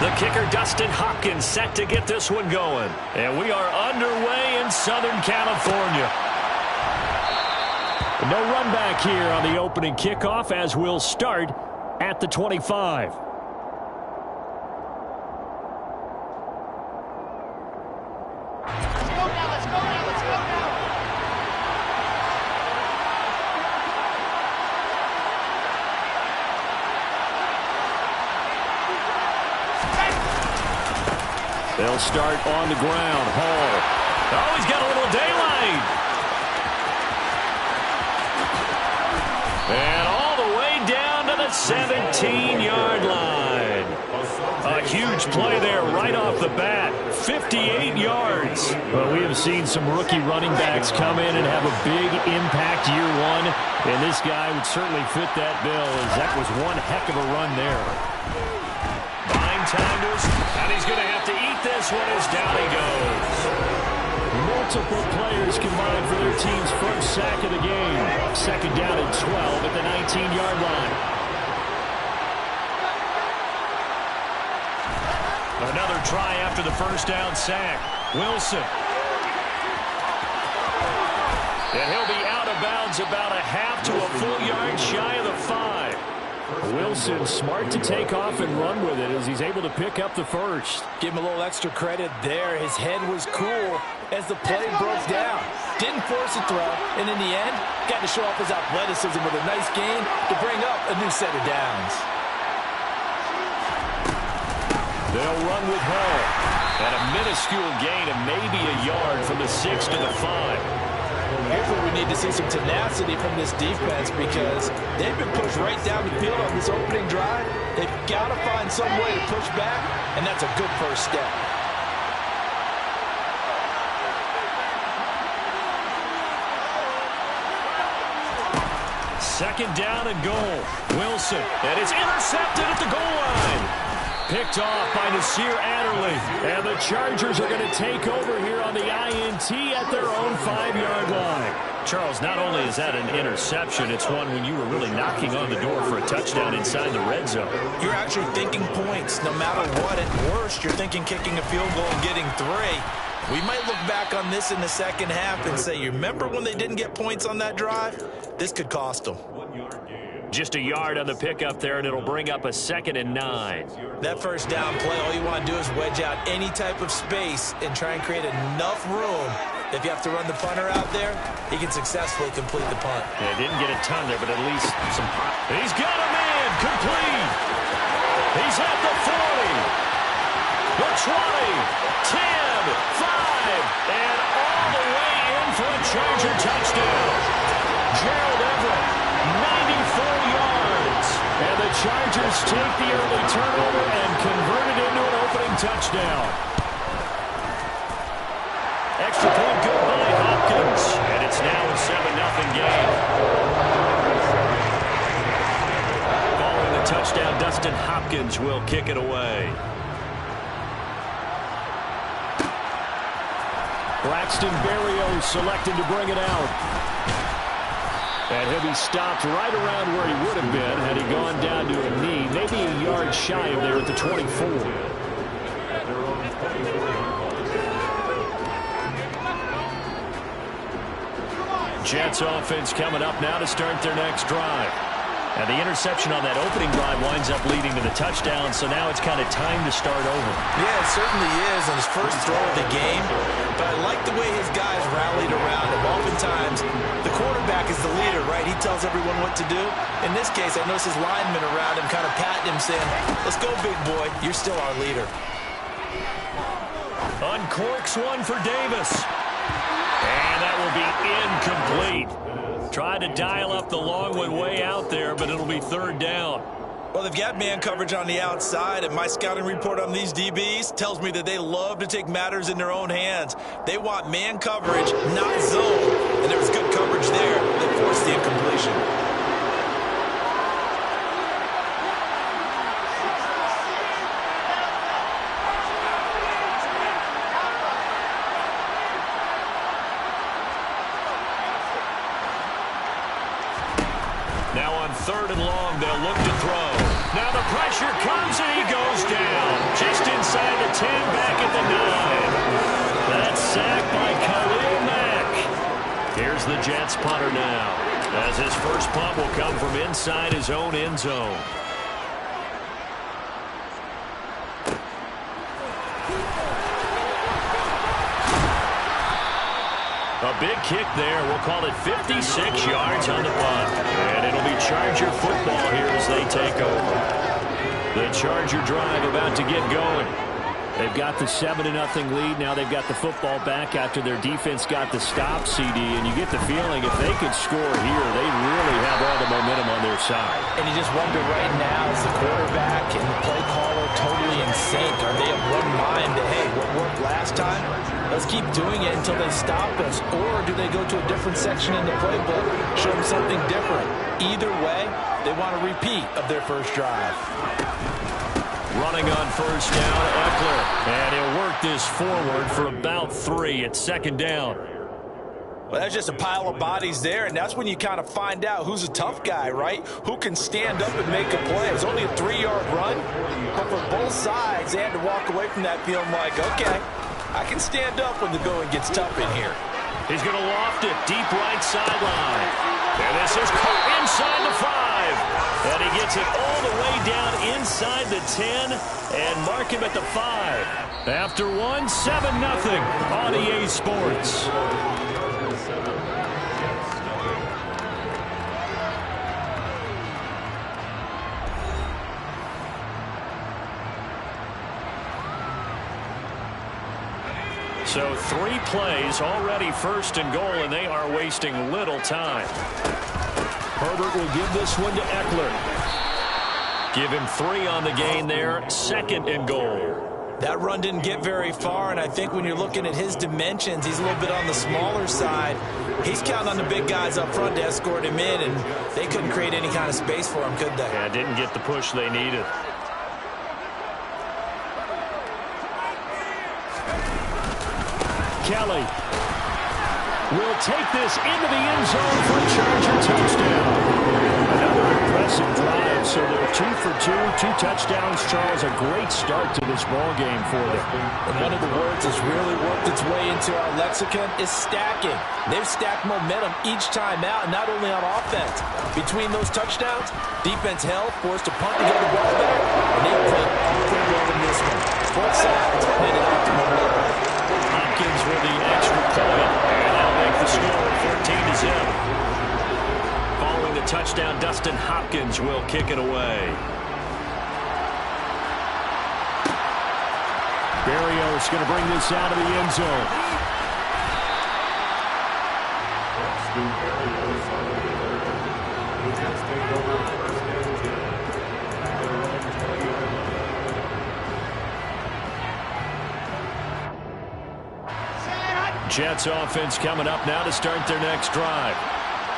The kicker, Dustin Hopkins, set to get this one going. And we are underway in Southern California. No run back here on the opening kickoff as we'll start at the 25. They'll start on the ground. Hall. Oh, he's got a little daylight. And all the way down to the 17-yard line. A huge play there right off the bat. 58 yards. Well, we have seen some rookie running backs come in and have a big impact year one. And this guy would certainly fit that bill, as that was one heck of a run there. Buying time to us, and he's going to have to eat this one as down he goes. Multiple players combined for their team's first sack of the game. Second down and 12 at the 19-yard line. Another try after the first down sack. Wilson. And he'll be out of bounds about a half to a full yard shy of the 5. Wilson smart to take off and run with it as he's able to pick up the first. Give him a little extra credit there. His head was cool as the play broke down. Didn't force a throw, and in the end, got to show off his athleticism with a nice gain to bring up a new set of downs. They'll run with Hall. And a minuscule gain of maybe a yard from the 6 to the 5. Here's where we need to see some tenacity from this defense because they've been pushed right down the field on this opening drive. They've got to find some way to push back, and that's a good first step. Second down and goal. Wilson. And it's intercepted at the goal line. Picked off by Nasir Adderley. And the Chargers are going to take over here on the INT at their own 5-yard line. Charles, not only is that an interception, it's one when you were really knocking on the door for a touchdown inside the red zone. You're actually thinking points no matter what. At worst, you're thinking kicking a field goal and getting 3. We might look back on this in the second half and say, you remember when they didn't get points on that drive? This could cost them. Just a yard on the pickup there, and it'll bring up a 2nd and 9. That first down play, all you want to do is wedge out any type of space and try and create enough room. If you have to run the punter out there, he can successfully complete the punt. Yeah, didn't get a ton there, but at least some pop. He's got a man, complete. He's at the 40, the 20, 10, 5, and all the way in for a Charger touchdown. Gerald Everett, 94 yards. And the Chargers take the early turnover and convert it into an opening touchdown. Extra point good by Hopkins. And it's now a 7-0 game. Following the touchdown, Dustin Hopkins will kick it away. Braxton Berrios selected to bring it out. And he'll be stopped right around where he would have been had he gone down to a knee, maybe a yard shy of there at the 24. Jets offense coming up now to start their next drive. And the interception on that opening drive winds up leading to the touchdown, so now it's kind of time to start over. Yeah, it certainly is on his first throw of the game. But I like the way his guys rallied around him. Oftentimes, the quarterback is the leader, right? He tells everyone what to do. In this case, I notice his linemen around him kind of patting him, saying, let's go, big boy. You're still our leader. Uncorks one for Davis. And that will be incomplete. Tried to dial up the long one way out there, but it'll be 3rd down. Well, they've got man coverage on the outside, and my scouting report on these DBs tells me that they love to take matters in their own hands. They want man coverage, not zone. And there was good coverage there that forced the incompletion. Now on 3rd and long, they'll look to throw. Now the pressure comes and he goes down. Just inside the 10, back at the 9. That's sacked by Khalil Mack. Here's the Jets punter now, as his first punt will come from inside his own end zone. A big kick there. We'll call it 56 yards on the punt. And it'll be Charger football here as they take over. The Charger drive about to get going. They've got the 7-0 lead. Now they've got the football back after their defense got the stop, CD. And you get the feeling if they could score here, they really have all the momentum on their side. And you just wonder right now, is the quarterback and the play caller totally in sync? Are they of one mind that, hey, what worked last time? Let's keep doing it until they stop us. Or do they go to a different section in the playbook, show them something different? Either way, they want a repeat of their first drive. Running on first down, Eckler. And he'll work this forward for about 3 at second down. Well, that's just a pile of bodies there, and that's when you kind of find out who's a tough guy, right? Who can stand up and make a play. It was only a 3-yard run, but for both sides, they had to walk away from that feeling like, okay, I can stand up when the going gets tough in here. He's going to loft it deep right sideline. And this is caught inside the 5. And he gets it all the way down inside the 10 and mark him at the 5. After 1, 7-0 on EA Sports. So 3 plays already first and goal, and they are wasting little time. Herbert will give this one to Eckler. Give him 3 on the gain there, second and goal. That run didn't get very far, and I think when you're looking at his dimensions, he's a little bit on the smaller side. He's counting on the big guys up front to escort him in, and they couldn't create any kind of space for him, could they? Yeah, didn't get the push they needed. Kelly will take this into the end zone for a Charger touchdown. Another impressive drive, so they're 2 for 2, 2 touchdowns. Charles, a great start to this ball game for them. And one of the words that's really worked its way into our lexicon is stacking. They've stacked momentum each time out, and not only on offense. Between those touchdowns, defense held, forced a punt to get the ball back, and they played awfully well in this one. Both sides played an optimal role. Hopkins with the extra point, and they'll make the score 14-0. Following the touchdown, Dustin Hopkins will kick it away. Berrios going to bring this out of the end zone. Jets offense coming up now to start their next drive.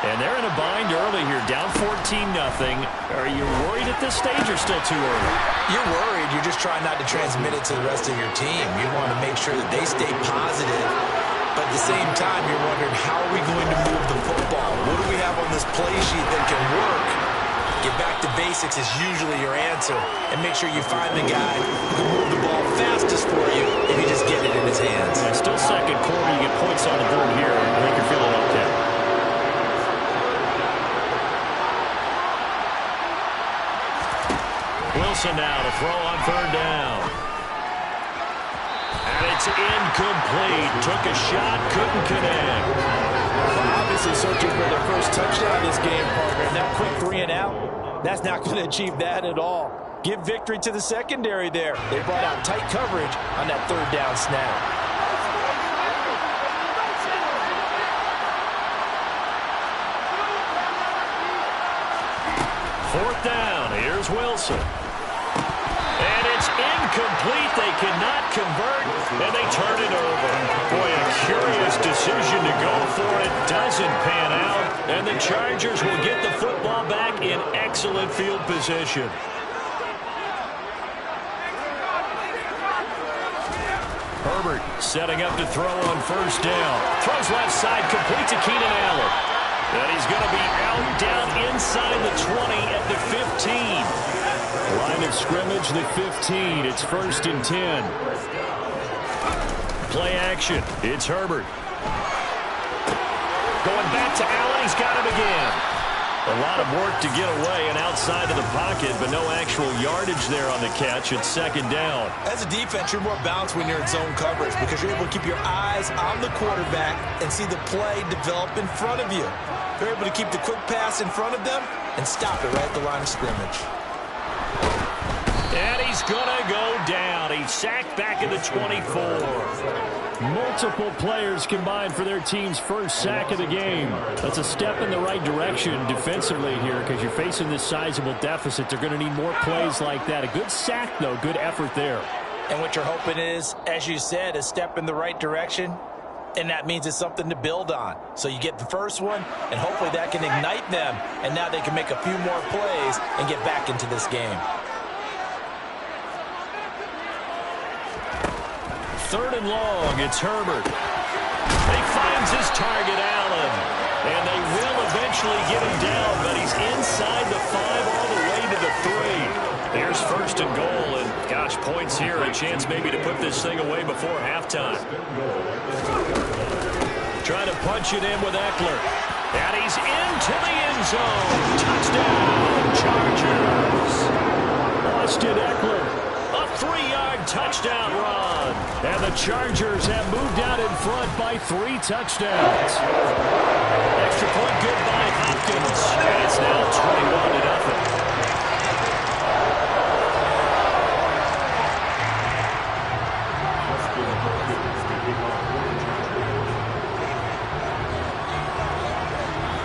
And they're in a bind early here, down 14-0. Are you worried at this stage or still too early? You're worried. You're just trying not to transmit it to the rest of your team. You want to make sure that they stay positive. But at the same time, you're wondering, how are we going to move the football? What do we have on this play sheet that can work? Get back to basics is usually your answer. And make sure you find the guy who can move the ball fastest for you if you just get it in his hands. Yeah, still second quarter. You get points on the board here. I think you're feeling okay. Wilson now to throw on third down. And it's incomplete. Took a shot, couldn't connect. Well, obviously searching for their first touchdown this game, partner. That quick 3 and out, that's not going to achieve that at all. Give victory to the secondary there. They brought out tight coverage on that third down snap. Fourth down. Here's Wilson. And it's incomplete. They cannot convert, and they turn it over. Boy, a curious decision to go for it. Doesn't pan out, and the Chargers will get the football back in excellent field position. Herbert setting up to throw on first down. Throws left side, complete to Keenan Allen. And he's going to be out down inside the 20 at the 15. approach the 15. It's 1st and 10. Play action. It's Herbert. Going back to Allen. He's got him again. A lot of work to get away and outside of the pocket, but no actual yardage there on the catch. It's 2nd down. As a defense, you're more balanced when you're in zone coverage because you're able to keep your eyes on the quarterback and see the play develop in front of you. You're able to keep the quick pass in front of them and stop it right at the line of scrimmage. And he's going to go down. He's sacked back at the 24. Multiple players combined for their team's first sack of the game. That's a step in the right direction defensively here because you're facing this sizable deficit. They're going to need more plays like that. A good sack, though. Good effort there. And what you're hoping is, as you said, a step in the right direction. And that means it's something to build on. So you get the first one, and hopefully that can ignite them. And now they can make a few more plays and get back into this game. 3rd and long, it's Herbert. He finds his target, Allen. And they will eventually get him down, but he's inside the 5 all the way to the 3. There's 1st and goal, and gosh, points here. A chance maybe to put this thing away before halftime. Trying to punch it in with Eckler. And he's into the end zone. Touchdown, Chargers. Austin Eckler. A 3-yard touchdown run. And the Chargers have moved out in front by 3 touchdowns. Extra point good by Hopkins. And it's now 21-0.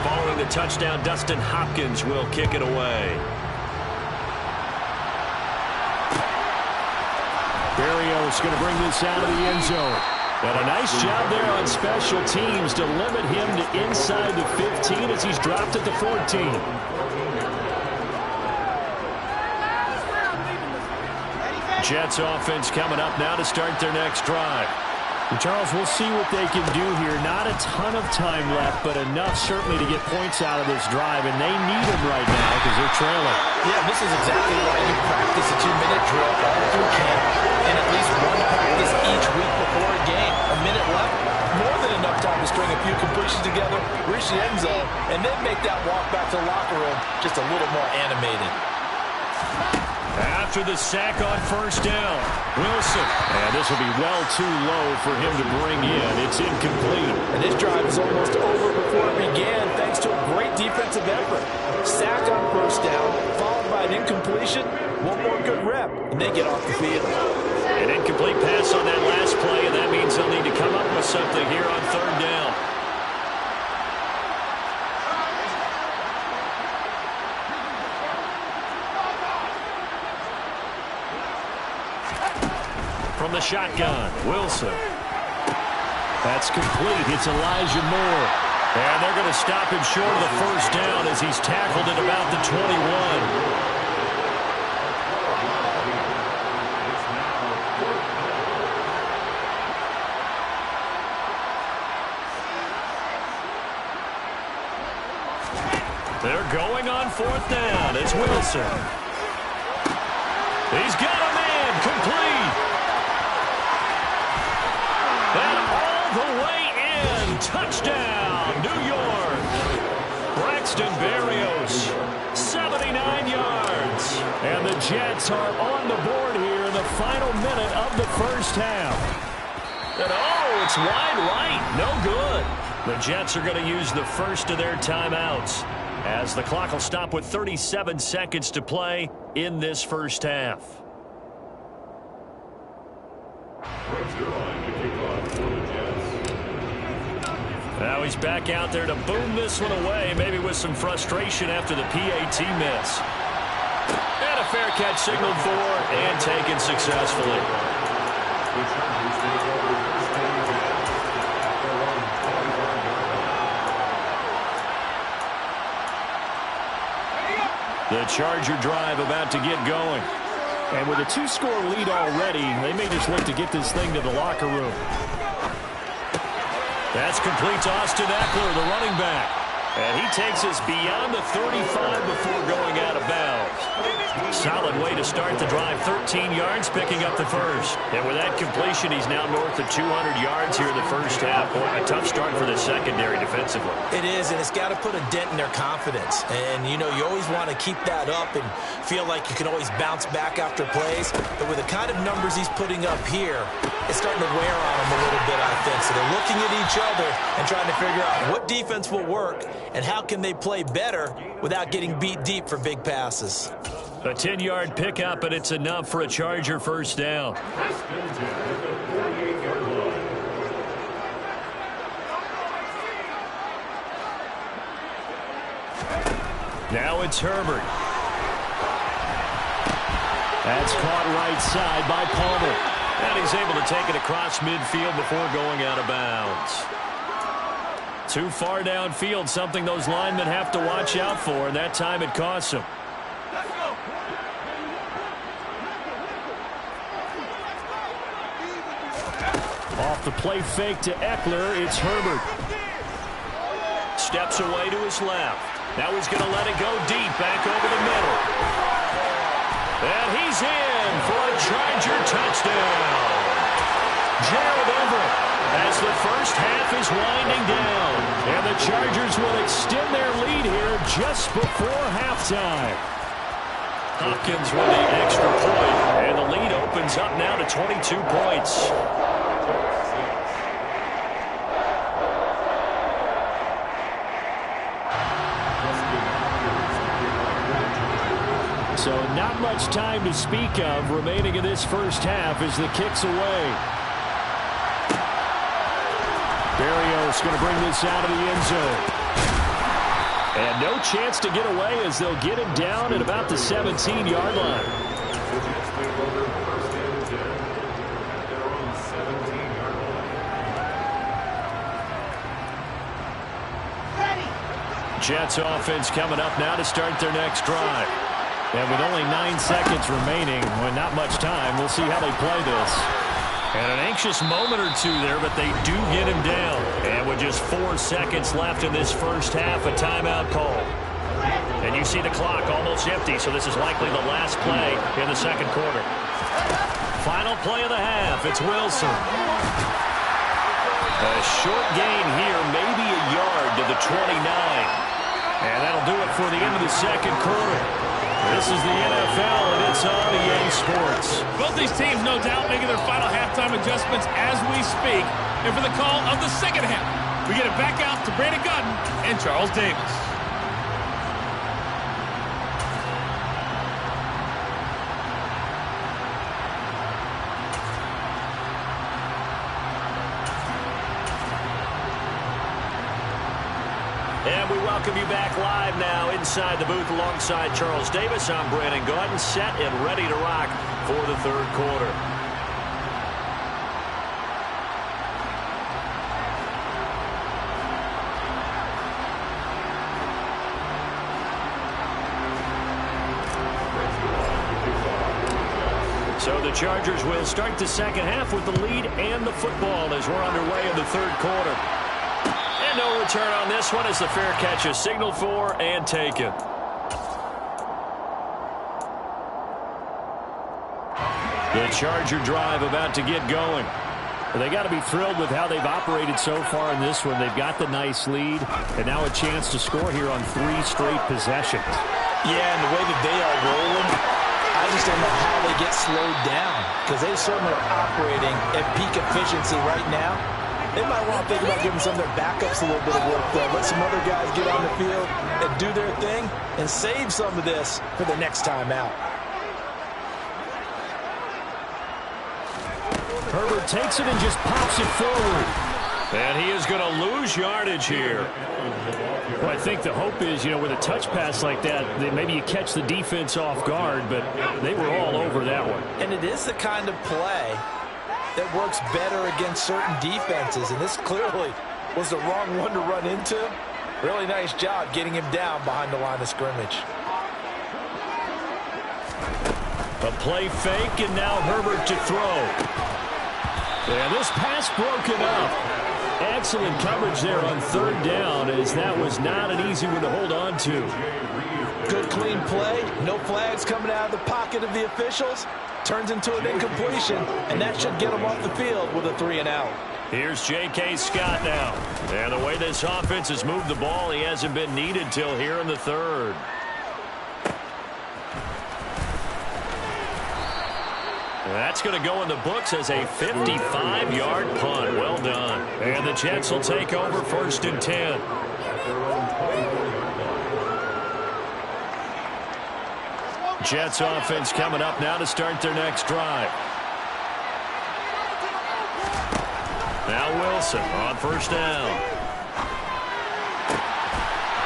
Following the touchdown, Dustin Hopkins will kick it away. Berrios going to bring this out of the end zone. And a nice job there on special teams to limit him to inside the 15 as he's dropped at the 14. Jets offense coming up now to start their next drive. And Charles, we'll see what they can do here. Not a ton of time left, but enough certainly to get points out of this drive, and they need them right now because they're trailing. Yeah, this is exactly why you practice a 2-minute drill all through camp and at least one practice each week before a game. A minute left, more than enough time to string a few completions together, reach the end zone, and then make that walk back to the locker room just a little more animated. After the sack on 1st down, Wilson. And this will be well too low for him to bring in. It's incomplete. And this drive is almost over before it began thanks to a great defensive effort. Sack on 1st down, followed by an incompletion. One more good rep, and they get off the field. An incomplete pass on that last play, and that means they'll need to come up with something here on 3rd down. From the shotgun, Wilson. That's complete. It's Elijah Moore. And they're going to stop him short of the 1st down as he's tackled at about the 21. They're going on 4th down. It's Wilson. He's got a man complete. And all the way in. Touchdown, New York. Braxton Berrios, 79 yards. And the Jets are on the board here in the final minute of the 1st half. And oh, it's wide right. No good. The Jets are going to use the first of their timeouts as the clock will stop with 37 seconds to play in this 1st half. Now he's back out there to boom this one away, maybe with some frustration after the PAT miss. And a fair catch signaled for and taken successfully. The Charger drive about to get going. And with a 2-score lead already, they may just look to get this thing to the locker room. That's complete to Austin Eckler, the running back. And he takes us beyond the 35 before going out of bounds. solid way to start the drive. 13 yards, picking up the first. And with that completion, he's now north of 200 yards here in the first half. Boy, a tough start for the secondary defensively. It is, and it's got to put a dent in their confidence. And, you know, you always want to keep that up and feel like you can always bounce back after plays. But with the kind of numbers he's putting up here, it's starting to wear on them a little bit, I think. So they're looking at each other and trying to figure out what defense will work and how can they play better without getting beat deep for big passes. A 10-yard pickup, and it's enough for a Charger first down. Now it's Herbert. That's caught right side by Palmer. And he's able to take it across midfield before going out of bounds. Too far downfield, something those linemen have to watch out for, and that time it costs them. Off the play fake to Eckler, it's Herbert. Steps away to his left. Now he's going to let it go deep, back over the middle. And he's in for a Charger touchdown. Gerald Everett, as the first half is winding down. And the Chargers will extend their lead here just before halftime. Hopkins with the extra point, and the lead opens up now to 22 points. So not much time to speak of remaining in this first half as the kick's away. Berrios going to bring this out of the end zone. And no chance to get away as they'll get him down at about the 17-yard line. Jets offense coming up now to start their next drive. And with only 9 seconds remaining, with not much time, we'll see how they play this. And an anxious moment or two there, but they do get him down. And with just 4 seconds left in this first half, a timeout call. And you see the clock almost empty, so this is likely the last play in the second quarter. Final play of the half, it's Wilson. A short gain here, maybe a yard to the 29. And that'll do it for the end of the second quarter. This is the NFL, and it's on EA Sports. Both these teams, no doubt, making their final halftime adjustments as we speak. And for the call of the second half, we get it back out to Brandon Gaudin and Charles Davis. And we welcome you back live now inside the booth alongside Charles Davis. I'm Brandon Gaudin, set and ready to rock for the third quarter. So the Chargers will start the second half with the lead and the football as we're underway in the third quarter. And no return on this one as the fair catch is signaled for and taken. The Charger drive about to get going. They got to be thrilled with how they've operated so far in this one. They've got the nice lead, and now a chance to score here on 3 straight possessions. Yeah, and the way that they are rolling, I just don't know how they get slowed down, because they certainly are operating at peak efficiency right now. They might want to think about giving some of their backups a little bit of work, though. Let some other guys get on the field and do their thing and save some of this for the next time out. Herbert takes it and just pops it forward. And he is going to lose yardage here. Well, I think the hope is, you know, with a touch pass like that, that maybe you catch the defense off guard, but they were all over that one. And it is the kind of play that works better against certain defenses, and this clearly was the wrong one to run into. Really nice job getting him down behind the line of scrimmage. A play fake, and now Herbert to throw. And this pass broken up. Excellent coverage there on third down, as that was not an easy one to hold on to. Good, clean play. No flags coming out of the pocket of the officials. Turns into an incompletion, and that should get him off the field with a 3-and-out. Here's J.K. Scott now. And the way this offense has moved the ball, he hasn't been needed till here in the third. That's going to go in the books as a 55-yard punt. Well done. And the Jets will take over 1st and 10. Jets offense coming up now to start their next drive. Now Wilson on 1st down.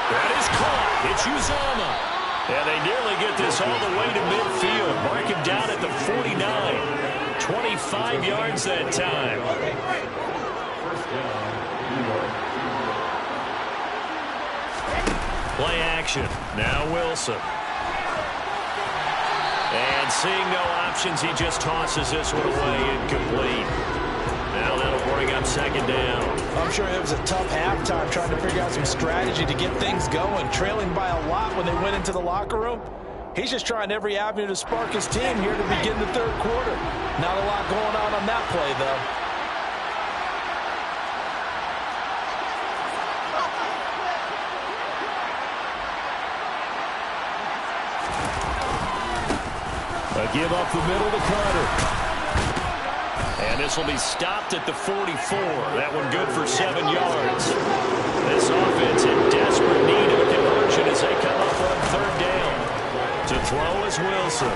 That is caught. It's Uzomah. And they nearly get this all the way to midfield. Mark him down at the 49. 25 yards that time. Play action. Now Wilson. And seeing no options, he just tosses this one away, incomplete. Now that'll bring up 2nd down. I'm sure it was a tough halftime trying to figure out some strategy to get things going. Trailing by a lot when they went into the locker room. He's just trying every avenue to spark his team here to begin the 3rd quarter. Not a lot going on that play, though. A give up the middle to Carter. And this will be stopped at the 44. That one good for 7 yards. This offense in desperate need of a conversion as they come up on 3rd down. To throw is Wilson.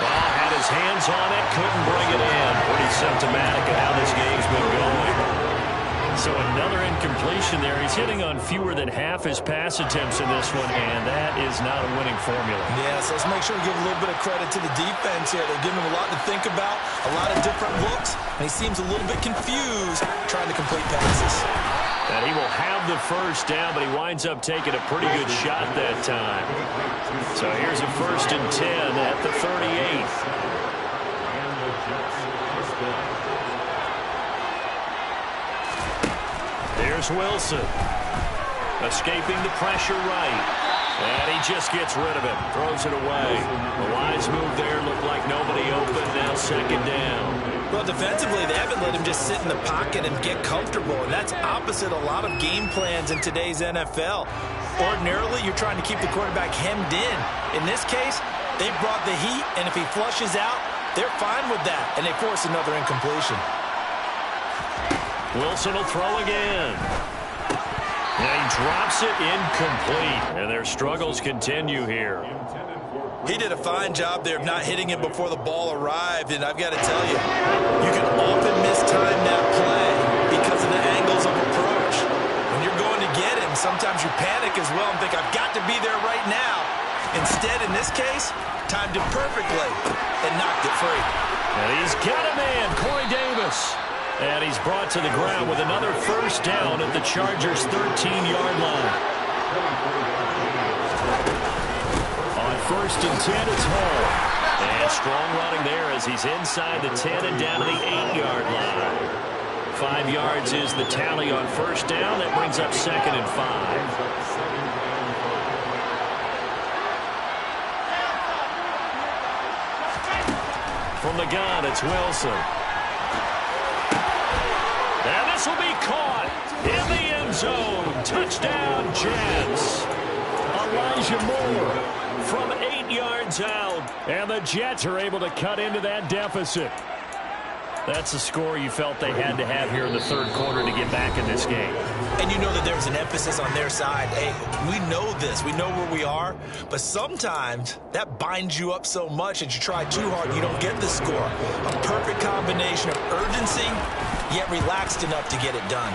Well, had his hands on it, couldn't bring it in. Pretty symptomatic of how this game's been going. So another incompletion there. He's hitting on fewer than half his pass attempts in this one, and that is not a winning formula. Yeah, so let's make sure we give a little bit of credit to the defense here. They're giving him a lot to think about, a lot of different looks, and he seems a little bit confused trying to complete passes. And he will have the 1st down, but he winds up taking a pretty good shot that time. So here's a 1st and 10 at the 38. There's Wilson. Escaping the pressure right. And he just gets rid of it. Throws it away. The wise move there. Looked like nobody open. Now 2nd down. Well, defensively, they haven't let him just sit in the pocket and get comfortable. And that's opposite a lot of game plans in today's NFL. Ordinarily, you're trying to keep the quarterback hemmed in. In this case, they brought the heat. And if he flushes out, they're fine with that. And they force another incompletion. Wilson will throw again. And he drops it incomplete. And their struggles continue here. He did a fine job there of not hitting it before the ball arrived. And I've got to tell you, you can often mistime that play because of the angles of approach. When you're going to get him, sometimes you panic as well and think, I've got to be there right now. Instead, in this case, timed it perfectly and knocked it free. And he's got a man, Corey Davis. And he's brought to the ground with another 1st down at the Chargers' 13-yard line. On 1st and 10, it's Hall. And strong running there as he's inside the 10 and down to the 8-yard line. 5 yards is the tally on 1st down. That brings up 2nd and 5. From the gun, it's Wilson. And this will be caught in the end zone. Touchdown, Jets. Elijah Moore from 8 yards out. And the Jets are able to cut into that deficit. That's the score you felt they had to have here in the 3rd quarter to get back in this game. And you know that there's an emphasis on their side. Hey, we know this. We know where we are. But sometimes that binds you up so much that you try too hard, you don't get the score. A perfect combination of urgency, yet relaxed enough to get it done.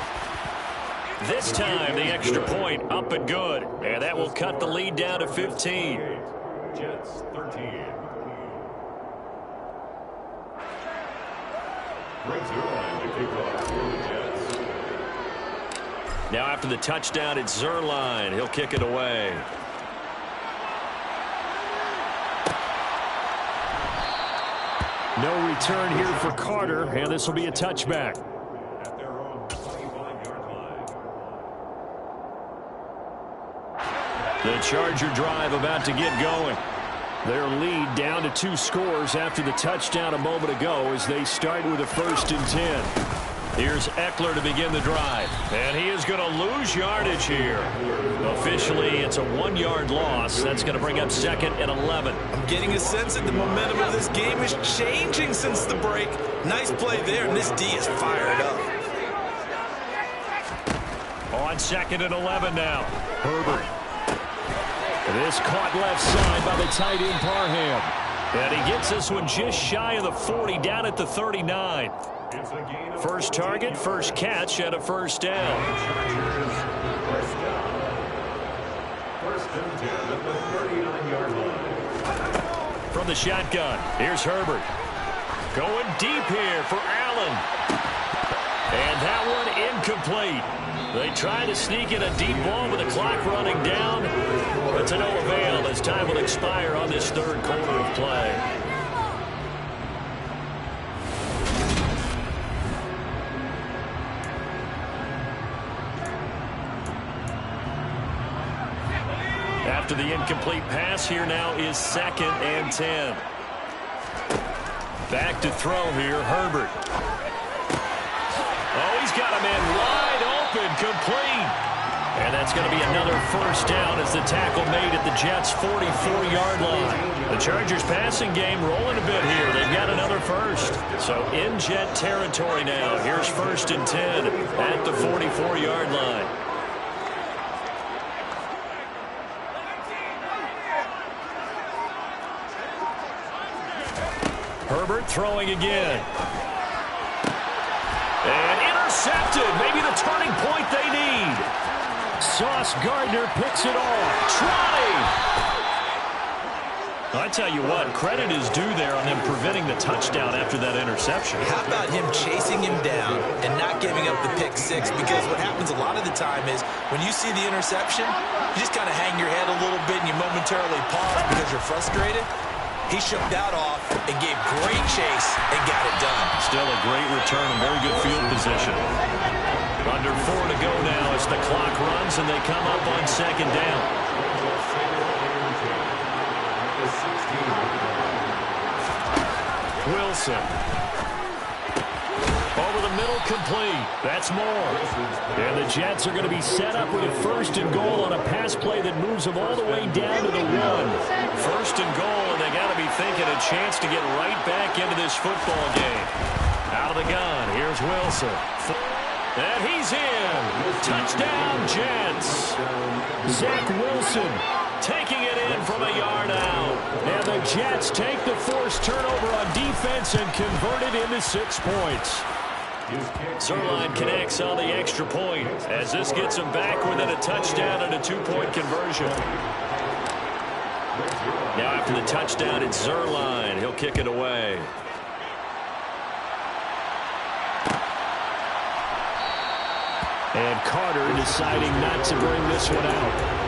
This time, the extra point up and good. And that will cut the lead down to 15. Jets 13. Brings it on to kick off for the Jets. Now after the touchdown, it's Zuerlein. He'll kick it away. No return here for Carter, and this will be a touchback. At their own 25-yard line. The The Charger drive about to get going. Their lead down to 2 scores after the touchdown a moment ago as they start with a 1st and 10. Here's Eckler to begin the drive. And he is going to lose yardage here. Officially, it's a 1-yard loss. That's going to bring up 2nd and 11. I'm getting a sense that the momentum of this game is changing since the break. Nice play there, and this D is fired up. On 2nd and 11 now. Herbert. This caught left side by the tight end Parham. And he gets this one just shy of the 40, down at the 39. First target, first catch, and a 1st down. First and 10 at the 39-yard line. From the shotgun, here's Herbert. Going deep here for Allen. And that one incomplete. They try to sneak in a deep ball with the clock running down, but to no avail as time will expire on this 3rd quarter of play. After the incomplete pass, here now is 2nd and 10. Back to throw here, Herbert. Oh, he's got a man wide open, complete. And that's going to be another 1st down as the tackle made at the Jets' 44-yard line. The Chargers passing game rolling a bit here. They've got another 1st. So in Jet territory now. Here's 1st and 10 at the 44-yard line. Herbert throwing again. And intercepted. Maybe the turning point they need. Sauce Gardner picks it off. Trotty. I tell you what, credit is due there on them preventing the touchdown after that interception. How about him chasing him down and not giving up the pick 6? Because what happens a lot of the time is when you see the interception, you just kind of hang your head a little bit and you momentarily pause because you're frustrated. He shook that off and gave great chase and got it done. Still a great return and very good field position. Under 4 to go now as the clock runs and they come up on 2nd down. Wilson. Over the middle, complete. That's more. And the Jets are going to be set up with a 1st and goal on a pass play that moves them all the way down to the 1. 1st and goal, and they got to be thinking a chance to get right back into this football game. Out of the gun, here's Wilson. And he's in. Touchdown, Jets. Zach Wilson taking it in from a yard out. And the Jets take the forced turnover on defense and convert it into 6 points. Zuerlein connects on the extra point as this gets him back within a touchdown and a 2-point conversion. Now after the touchdown, it's Zuerlein. He'll kick it away. And Carter deciding not to bring this one out.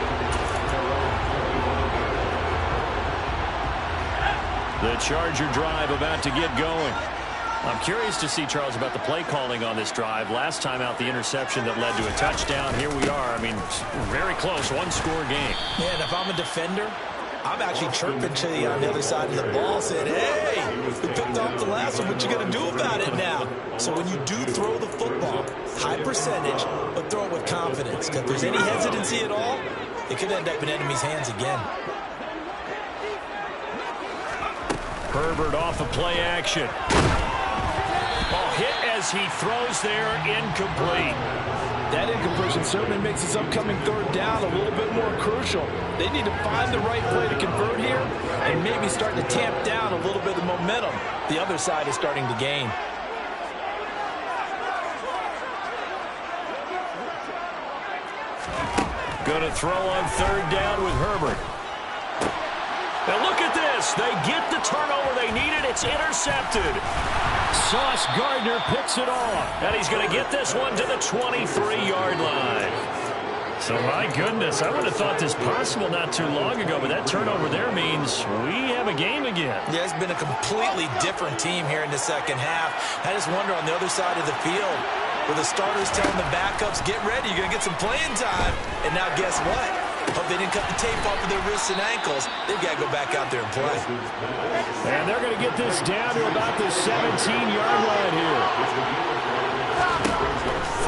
The Charger drive about to get going. I'm curious to see, Charles, about the play calling on this drive. Last time out, the interception that led to a touchdown. Here we are. I mean, very close, 1-score game. Yeah, and if I'm a defender, I'm actually chirping to you on the other side of the ball saying, hey, we picked off the last one. What you going to do about it now? So when you do throw the football, high percentage, but throw it with confidence. Because if there's any hesitancy at all, it could end up in enemy's hands again. Herbert off of play action. Ball hit as he throws there, incomplete. That incompletion certainly makes this upcoming 3rd down a little bit more crucial. They need to find the right play to convert here and maybe start to tamp down a little bit of momentum the other side is starting to gain. Going to throw on 3rd down with Herbert. Now look at this. They get the turnover they needed. It's intercepted. Sauce Gardner picks it off. And he's going to get this one to the 23-yard line. So, my goodness, I would have thought this possible not too long ago, but that turnover there means we have a game again. Yeah, it's been a completely different team here in the 2nd half. I just wonder on the other side of the field, where the starters telling the backups, get ready, you're going to get some playing time. And now guess what? Hope they didn't cut the tape off of their wrists and ankles. They've got to go back out there and play. And they're going to get this down to about the 17-yard line here.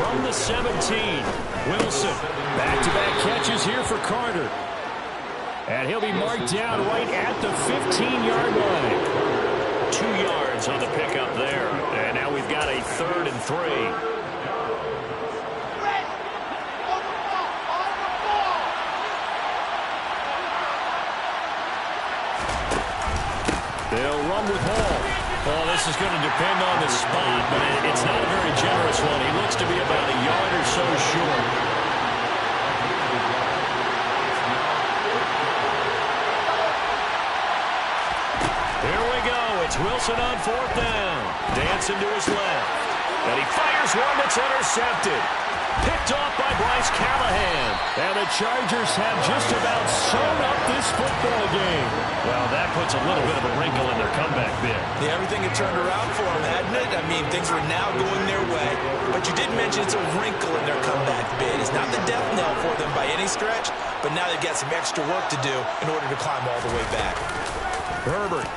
From the 17, Wilson. Back-to-back catches here for Carter. And he'll be marked down right at the 15-yard line. 2 yards on the pickup there. And now we've got a 3rd and 3. They'll run with Hall. Well, this is going to depend on the spot, but it's not a very generous one. He looks to be about a yard or so short. Here we go. It's Wilson on 4th down. Dancing to his left. And he fires one that's intercepted. Picked off by Bryce Callahan. And the Chargers have just about sewn up this football game. Well, that puts a little bit of a wrinkle in their comeback bid. Yeah, everything had turned around for them, hadn't it? I mean, things were now going their way. But you did mention it's a wrinkle in their comeback bid. It's not the death knell for them by any stretch, but now they've got some extra work to do in order to climb all the way back. Herbert.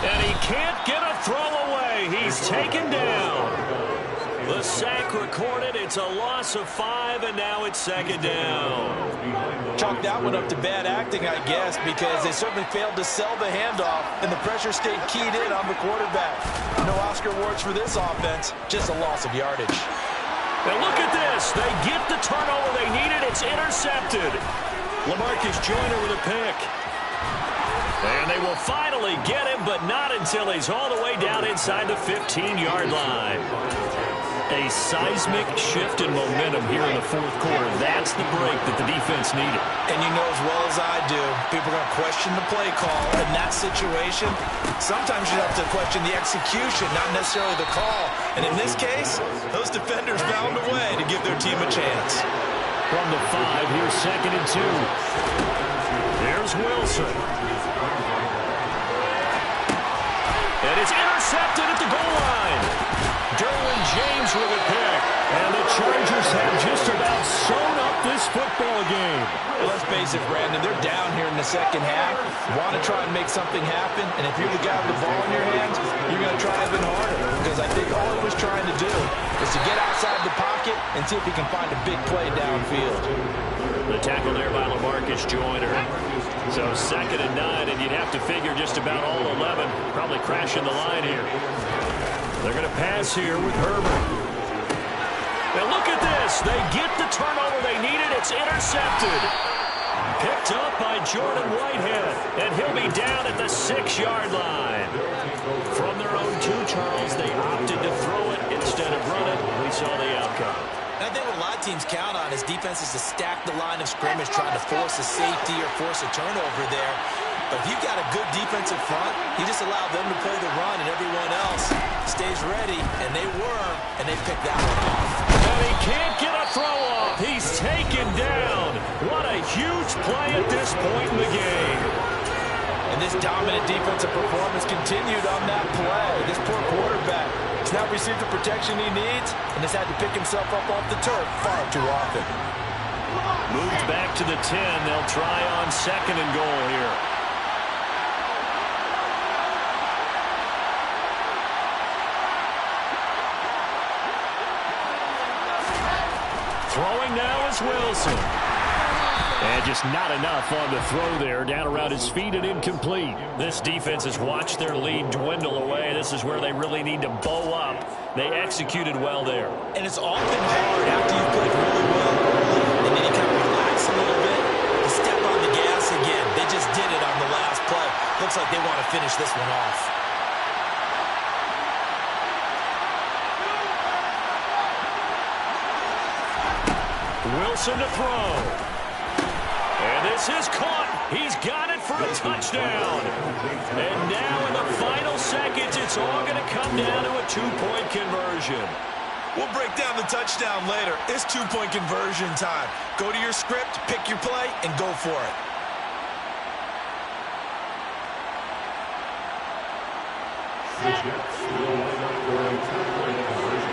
And he can't get a throw away. He's taken down. The sack recorded. It's a loss of 5, and now it's 2nd down. Chalk that one up to bad acting, I guess, because they certainly failed to sell the handoff, and the pressure stayed keyed in on the quarterback. No Oscar awards for this offense, just a loss of yardage. And look at this. They get the turnover they needed. It's intercepted. LaMarcus Joyner with a pick. And they will finally get him, but not until he's all the way down inside the 15-yard line. A seismic shift in momentum here in the 4th quarter. That's the break that the defense needed. And you know as well as I do, people are going to question the play call in that situation. Sometimes you have to question the execution, not necessarily the call. And in this case, those defenders found a way to give their team a chance. From the 5, here's 2nd and 2. There's Wilson. And it's intercepted at the goal line. Derwin James with a pick. And the Chargers have just about sewn up this football game. Well, let's face it, Brandon, they're down here in the 2nd half. Want to try and make something happen, and if you're the guy with the ball in your hands, you're going to try even harder. Because I think all he was trying to do is to get outside the pocket and see if he can find a big play downfield. The tackle there by LaMarcus Joyner. So 2nd and 9, and you'd have to figure just about all 11 probably crashing the line here. They're going to pass here with Herbert. Now look at this. They get the turnover they needed. It's intercepted. Picked up by Jordan Whitehead. And he'll be down at the 6-yard line. From their own 2, Charles, they opted to throw it instead of run it. We saw the outcome. And I think what a lot of teams count on is defenses to stack the line of scrimmage, trying to force a safety or force a turnover there. But if you've got a good defensive front, you just allow them to play the run, and everyone else stays ready, and they were, and they picked that one off. And he can't get a throw off. He's taken down. What a huge play at this point in the game. And this dominant defensive performance continued on that play. This poor quarterback has not received the protection he needs and has had to pick himself up off the turf far too often. Moved back to the 10. They'll try on 2nd and goal here. Throwing now is Wilson. And just not enough on the throw there. Down around his feet and incomplete. This defense has watched their lead dwindle away. This is where they really need to bow up. They executed well there. And it's often hard after you've played really well and then you kind of relax a little bit to step on the gas again. They just did it on the last play. Looks like they want to finish this one off. Wilson to throw. And this is caught. He's got it for a touchdown. And now in the final seconds, it's all going to come down to a 2-point conversion. We'll break down the touchdown later. It's 2-point conversion time. Go to your script, pick your play, and go for it. The Jets will line up for a 2-point conversion.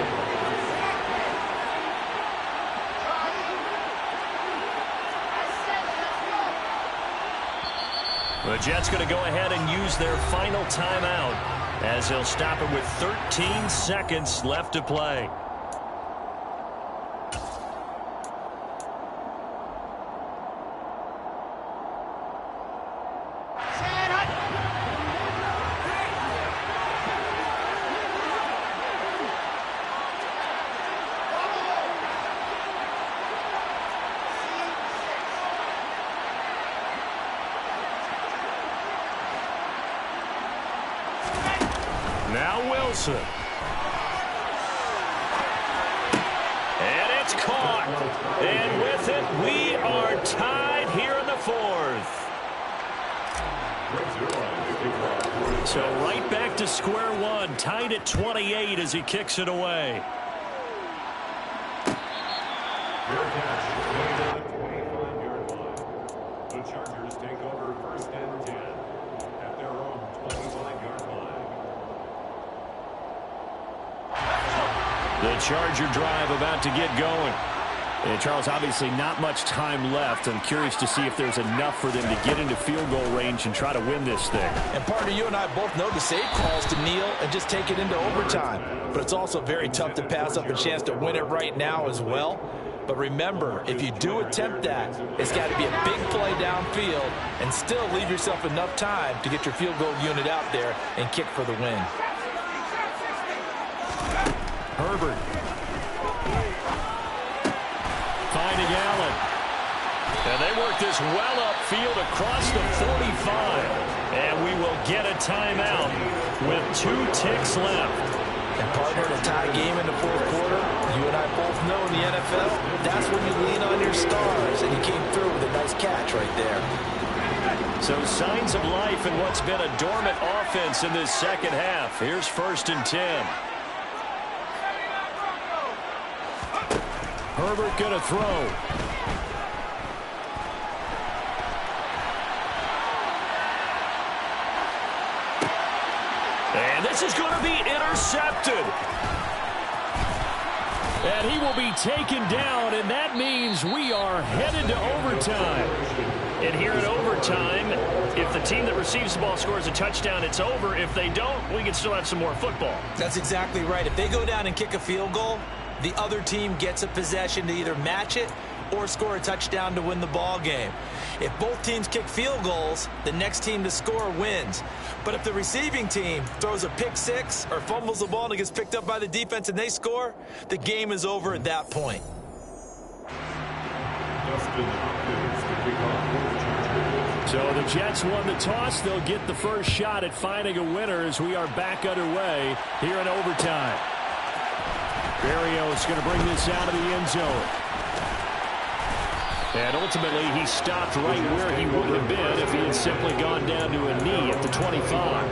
The Jets going to go ahead and use their final timeout as they'll stop it with 13 seconds left to play. Now Wilson. And it's caught. And with it, we are tied here in the fourth. So right back to square one, tied at 28 as he kicks it away. The Chargers take over first and 10 at their own 25-yard line. The Charger drive about to get going. And Charles, obviously not much time left. I'm curious to see if there's enough for them to get into field goal range and try to win this thing. And partner, you and I both know the safe calls to kneel and just take it into overtime. But it's also very tough to pass up a chance to win it right now as well. But remember, if you do attempt that, it's got to be a big play downfield and still leave yourself enough time to get your field goal unit out there and kick for the win. Herbert. Finding Allen. And they work this well upfield across the 45. And we will get a timeout with 2 ticks left. And partner, in a tie game in the fourth quarter, you and I both know in the NFL, that's when you lean on your stars. And he came through with a nice catch right there. So signs of life in what's been a dormant offense in this second half. Here's first and 10. Herbert going to throw. And this is going to be intercepted. And he will be taken down, and that means we are headed to overtime. And here in overtime, if the team that receives the ball scores a touchdown, it's over. If they don't, we can still have some more football. That's exactly right. If they go down and kick a field goal, the other team gets a possession to either match it or score a touchdown to win the ball game. If both teams kick field goals, the next team to score wins. But if the receiving team throws a pick six or fumbles the ball and it gets picked up by the defense and they score, the game is over at that point. So the Jets won the toss. They'll get the first shot at finding a winner as we are back underway here in overtime. Berrios going to bring this out of the end zone. And ultimately, he stopped right where he would have been if he had simply gone down to a knee at the 25.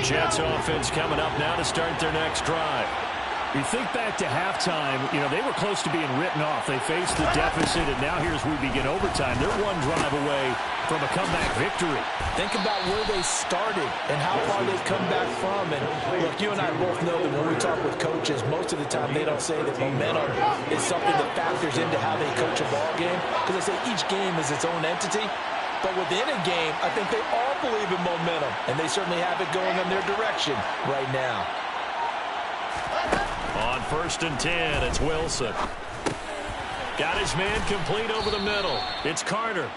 Jets offense coming up now to start their next drive. You think back to halftime, they were close to being written off. They faced the deficit, and now here's we begin overtime. They're one drive away from a comeback victory. Think about where they started and how far they've come back from. And look, you and I both know that when we talk with coaches, most of the time they don't say that momentum is something that factors into how they coach a ball game, because they say each game is its own entity. But within a game, I think they all believe in momentum, and they certainly have it going in their direction right now. On first and 10, it's Wilson. Got his man complete over the middle. It's Carter.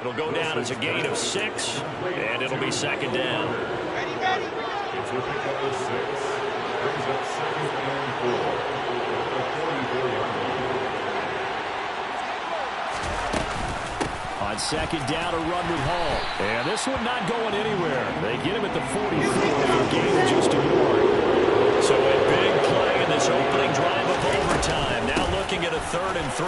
It'll go down as a gain of 6, and it'll be second down. It's a pick up of 6. Brings up second and 4. The 44-yard line. On second down, a run with Hall. And this one not going anywhere. They get him at the 44 for a gain of just a yard. So a big play in this opening drive of overtime. Now looking at a 3rd and 3.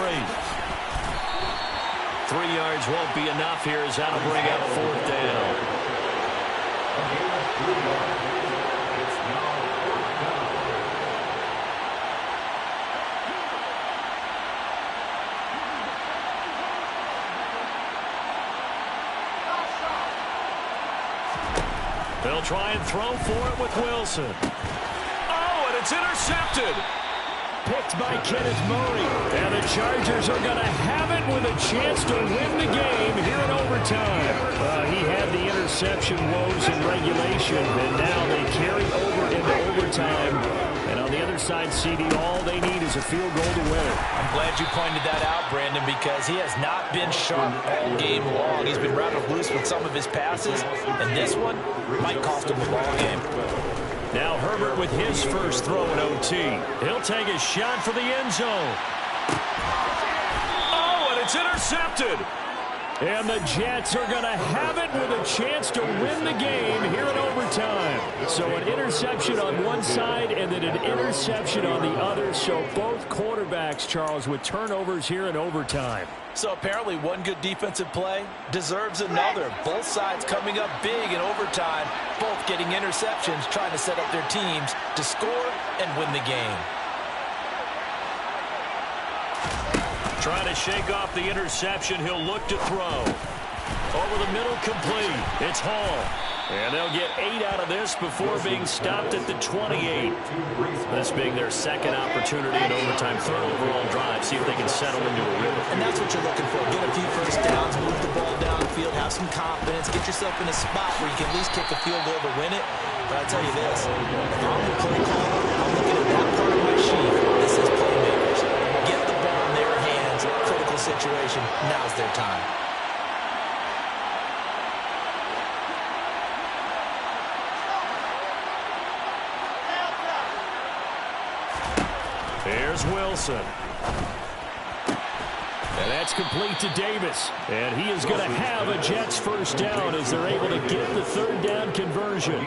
3 yards won't be enough here as that'll bring up 4th down. It's now 4th down. They'll try and throw for it with Wilson. Oh, and it's intercepted. Picked by Kenneth Murray. And the Chargers are going to have it with a chance to win the game here in overtime. He had the interception woes in regulation, and now they carry over into overtime. And on the other side, CD, all they need is a field goal to win it. I'm glad you pointed that out, Brandon, because he has not been sharp all game long. He's been rather loose with some of his passes, and this one might cost him the ball game. Now Herbert with his first throw in OT. He'll take a shot for the end zone. Oh, and it's intercepted. And the Jets are going to have it with a chance to win the game here in overtime. So an interception on one side and then an interception on the other. So both quarterbacks, Charles, with turnovers here in overtime. So apparently one good defensive play deserves another. Both sides coming up big in overtime, both getting interceptions, trying to set up their teams to score and win the game. Trying to shake off the interception. He'll look to throw. Over the middle, complete. It's Hall. And they'll get 8 out of this before being stopped at the 28. This being their second opportunity in overtime, third overall drive. See if they can settle into a rhythm. And that's what you're looking for. Get a few first downs, move the ball downfield, have some confidence, get yourself in a spot where you can at least kick a field goal to win it. But I'll tell you this, if I'm the play caller, I'm looking at that part of my sheet that says playmakers. Get the ball in their hands, critical situation, now's their time. Here's Wilson. And that's complete to Davis. And he is going to have a Jets first down as they're able to get the third down conversion.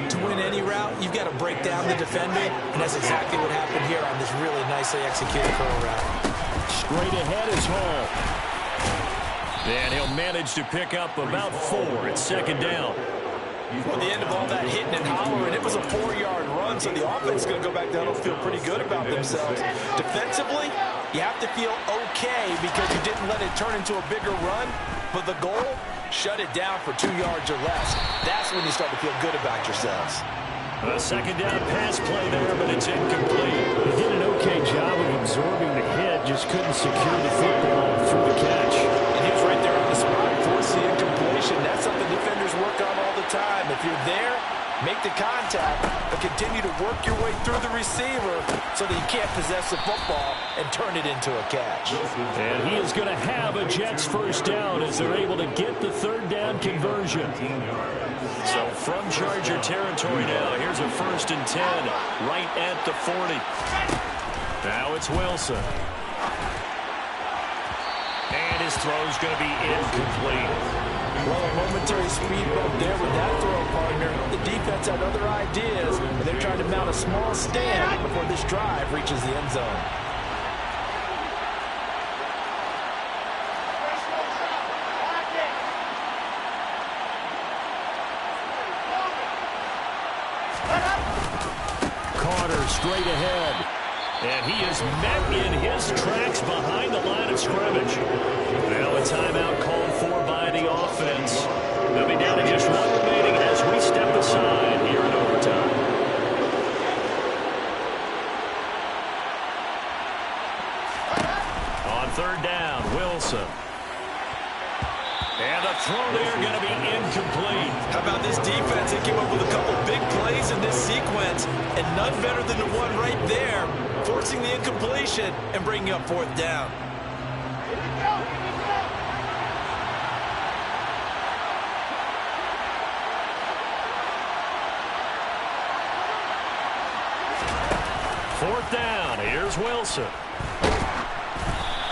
To win any route, you've got to break down the defender, and that's exactly what happened here on this really nicely executed curl route. Straight ahead is Hall. And he'll manage to pick up about 4 at second down. Well, the end of all that hitting and hollering, it was a 4-yard run, so the offense is going to go back down and feel pretty good about themselves. Defensively, you have to feel okay because you didn't let it turn into a bigger run, but the goal, shut it down for 2 yards or less. That's when you start to feel good about yourselves. A second down pass play there, but it's incomplete. He did an okay job of absorbing the hit, just couldn't secure the football through the catch. And he was right there on the spot, force the incompletion. That's something defenders work on all the time. If you're there, make the contact, but continue to work your way through the receiver so that you can't possess the football and turn it into a catch. And he is going to have a Jets first down as they're able to get the third down conversion. So from Charger territory now, here's a 1st and 10 right at the 40. Now it's Wilson. And his throw's going to be incomplete. Well, a momentary speed bump there with that throw, partner. The defense had other ideas, and they're trying to mount a small stand before this drive reaches the end zone. Carter straight ahead. And he is met in his tracks behind the line of scrimmage. Now a timeout called for by the offense. They'll be down to just 1 remaining as we step aside here in overtime. On third down, Wilson. And the throw there going to be incomplete. How about this defense? They came up with a couple big plays in this sequence, and none better than the one right there, forcing the incompletion and bringing up 4th down. Fourth down, here's Wilson.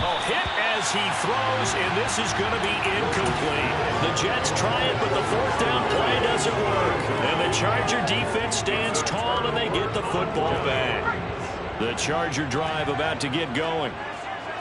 Oh, hit as he throws, and this is going to be incomplete. The Jets try it, but the 4th down play doesn't work. And the Charger defense stands tall, and they get the football back. The Charger drive about to get going.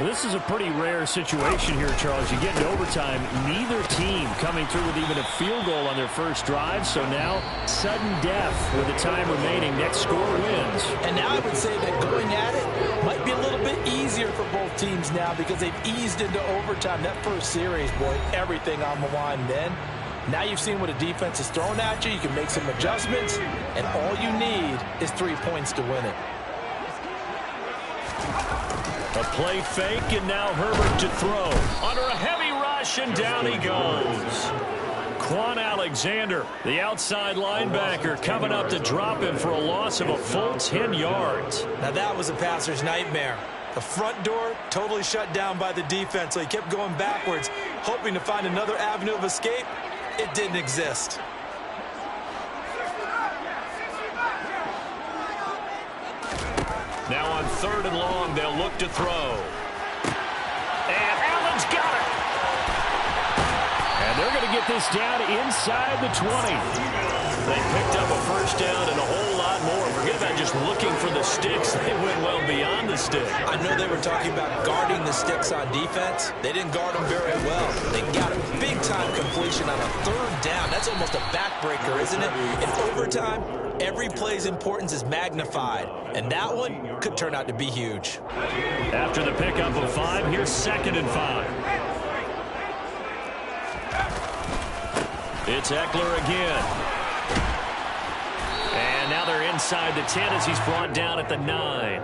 Well, this is a pretty rare situation here, Charles. You get into overtime, neither team coming through with even a field goal on their first drive. So now, sudden death with the time remaining. Next score wins. And now I would say that going at it might be a little bit easier for both teams now because they've eased into overtime. That first series, boy, everything on the line then. Now you've seen what a defense is thrown at you. You can make some adjustments, and all you need is 3 points to win it. A play fake, and now Herbert to throw. Under a heavy rush, and down he goes. Quan Alexander, the outside linebacker, coming up to drop him for a loss of a full 10 yards. Now that was a passer's nightmare. The front door totally shut down by the defense, so he kept going backwards, hoping to find another avenue of escape. It didn't exist. Now on 3rd and long, they'll look to throw. And Allen's got it. And they're going to get this down inside the 20. They picked up a first down and a whole lot more. Forget about just looking for the sticks. They went well beyond the stick. I know they were talking about guarding the sticks on defense. They didn't guard them very well. They got a big-time completion on a 3rd down. That's almost a backbreaker, isn't it? In overtime, every play's importance is magnified. And that one could turn out to be huge. After the pickup of 5, here's 2nd and 5. It's Eckler again. And now they're inside the 10 as he's brought down at the 9.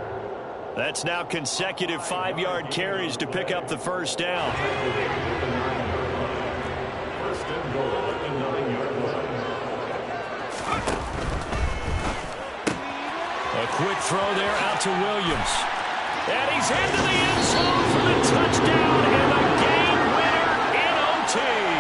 That's now consecutive 5-yard carries to pick up the first down. First and goal at the 9-yard line. A quick throw there out to Williams. And he's into the end zone for the touchdown.